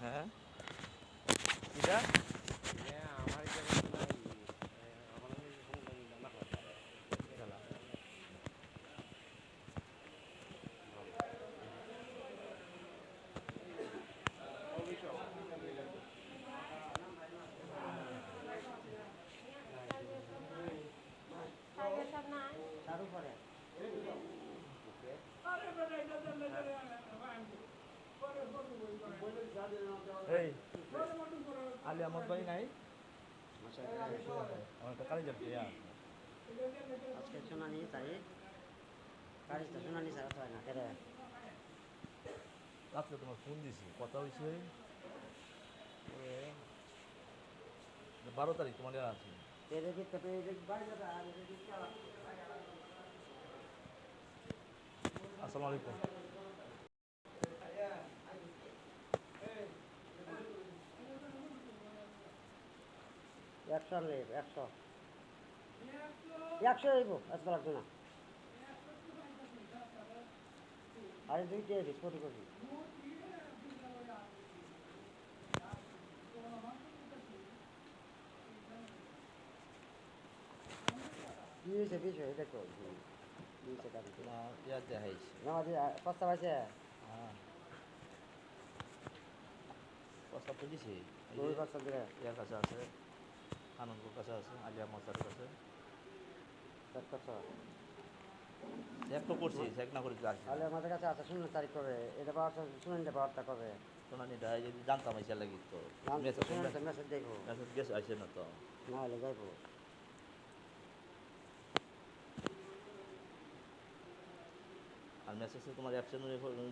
হ্যাঁ এটা আমার এই আলী আহমদ ভাই নাই আমার একটা কালি যাচ্ছে আজকে শুনানি তারিখ তারিখটা শুনানি ছাড়া হয় না কেরে রাত্রে তোমার ফোন দিছি কথা হয়েছে 12 তারিখ তোমার আছে এদের দিকটা পেয়ে বাড়ি যাবে আর আসসালামু আলাইকুম একশো একশো একশো হইব আজকে লাগবে না আরে দুইটা বিস্ফোটি করবি কি হয়েছে বিষয় এটা তো ইয়া দেখাইছি নামাজি প্রস্তাব আছে হ্যাঁ প্রস্তাব তো দিছি দুই প্রস্তাব দিলে ইয়ার কাছে আছে আনন্দপুর কাছে আছে আলিয়া মাস্টারের কাছে চেক তো করছি চেক না করে আসছি তাহলে আমাদের কাছে আছে শুনুন তারিখ কবে এটা পাওয়ার শুনুন পাওয়ারটা কবে শোনানিটা যদি জানতাম এসে লাগি তো মেসেজ দেখবো মেসেজ গেছে আসে না তো না হলে যাইবো আর মেসেজে তোমার অ্যাবসেন্ট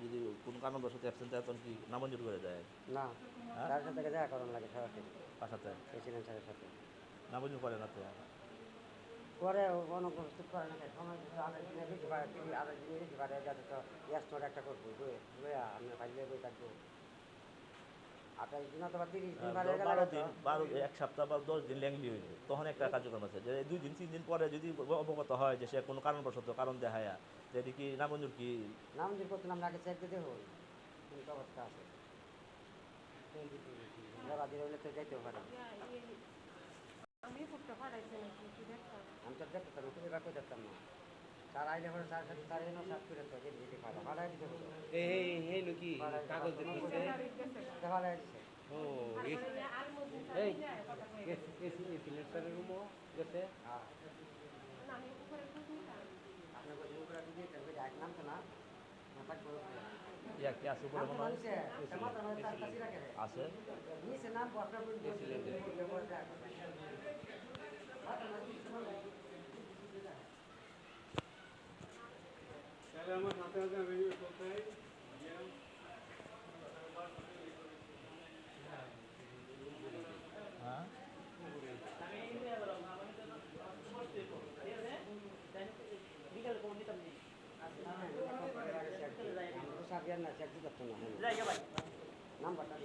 যদি কোনো কারণবশত অ্যাবসেন্ট থাকে তখন কি নামঞ্জুর করে দেয় না তার সাথে দেখা করানো লাগে সরাসরি তার সাথে প্রেসিডেন্ট স্যারের সাথে নামঞ্জুর করে না তো পরে অনুপস্থিত করে না সময় আধা দিনে বেশি পারে টিভি আধা দিনে বেশি পারে যাতে তো স্টোর একটা করবো লইয়া আমি ফাইলে বই থাকবো 28 দিন অথবা 30 দিন পারে এক সপ্তাহ বা 10 দিন ল্যাংলি হইল তখন একটা কার্যক্রম আছে যে 2 দিন 3 দিন পরে যদি অবগত হয় যে সে কোনো কারণবশত কারণ দেখায়া যে এটি কি নামঞ্জুর কি নামঞ্জুর করতে নাম আগে চেক দিতে হই কিন্তু অবস্থা আছে দিন হইলে তো যাইতেও পারে আমি তো দেখতাম খুবই বাকি দেখতাম না তার আইলে পরে তার সাথে তার এনে সাত করে তো যে দিতে পারে ভাড়াই দিতে হবে এই লুকি কাগজ দিতেছে ভাড়াই দিছে ও এই এসি লেটারের রুমও গেছে আপনার কাছে উপরে দিয়ে তবে এক নাম তো না মাথায় করে ইয়া কি আছে বলে মনে হয় আছে নিচে নাম আপনার আমার হাতে হাতে রেডিও করতে হ্যাঁ নাম্বারটা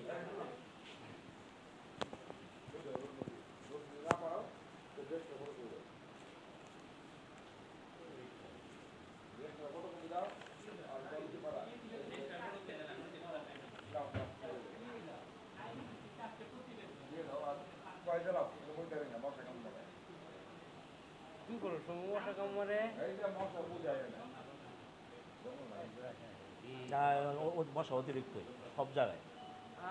কি করো সমস্যা কামড়ে মশা অতিরিক্ত সব জায়গায়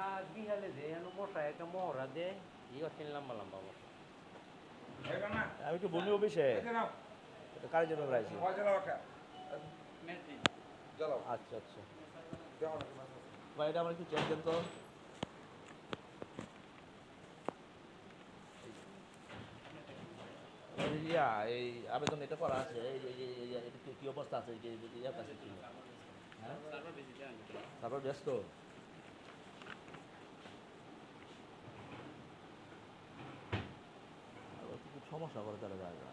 আর বিহালে যে মশা একটা মহড়া দে ইয়ে লম্বা লম্বা মশা আমি একটু বমি অফিসে কাজের জন্য রাখছি আচ্ছা আচ্ছা ভাই এটা আমার একটু চেক দেন তো ইয়া এই আবেদন এটা করা আছে এটা কি অবস্থা আছে ইয়ার কাছে কি হ্যাঁ তারপর ব্যস্ত খুব সমস্যা করে তারা জায়গা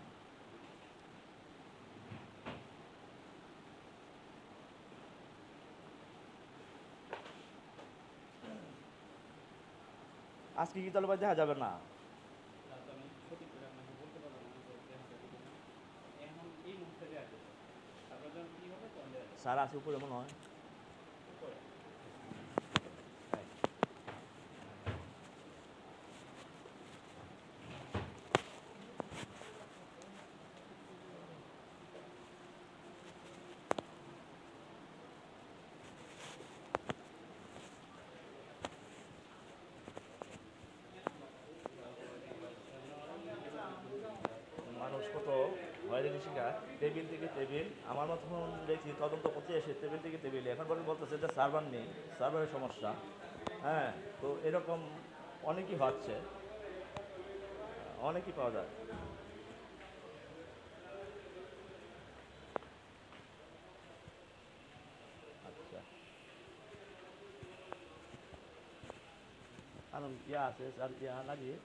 আজকে কি তাহলে দেখা যাবে না স্যার আছে উপরে মনে হয় টেবিল থেকে টেবিল আমার মতন দেখছি তদন্ত করতে এসে টেবিল থেকে টেবিল এখন পর্যন্ত বলতেছে যে সার্ভার নেই, সার্ভারের সমস্যা। হ্যাঁ, তো এরকম অনেকই হচ্ছে, অনেকই পাওয়া যায়। আচ্ছা, কারণ ইয়া আছে আর ইয়া লাগিয়ে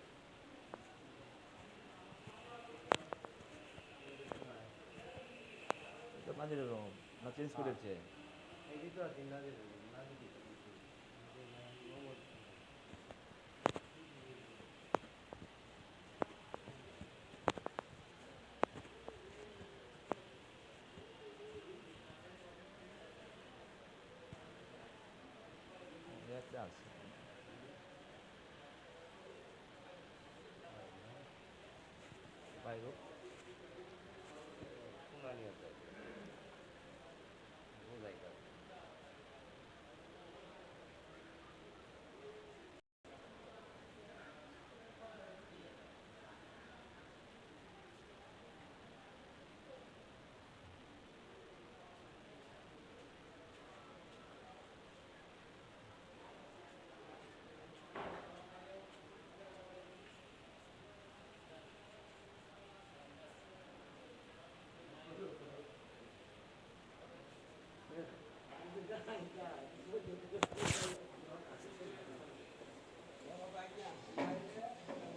নাজিরের রুম না চেঞ্জ করেছে। এই তো আছে নাজির নাজির একটা আছে বাইরে। শুনানি আছে বোঝাই করে।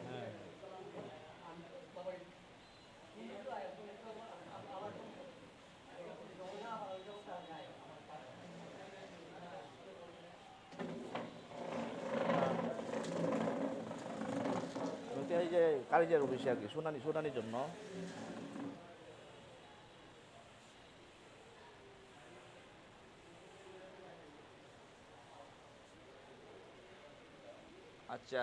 হ্যাঁ, ওইটা এই যে কারিজের অফিসে আর কি শুনানির জন্য। আচ্ছা।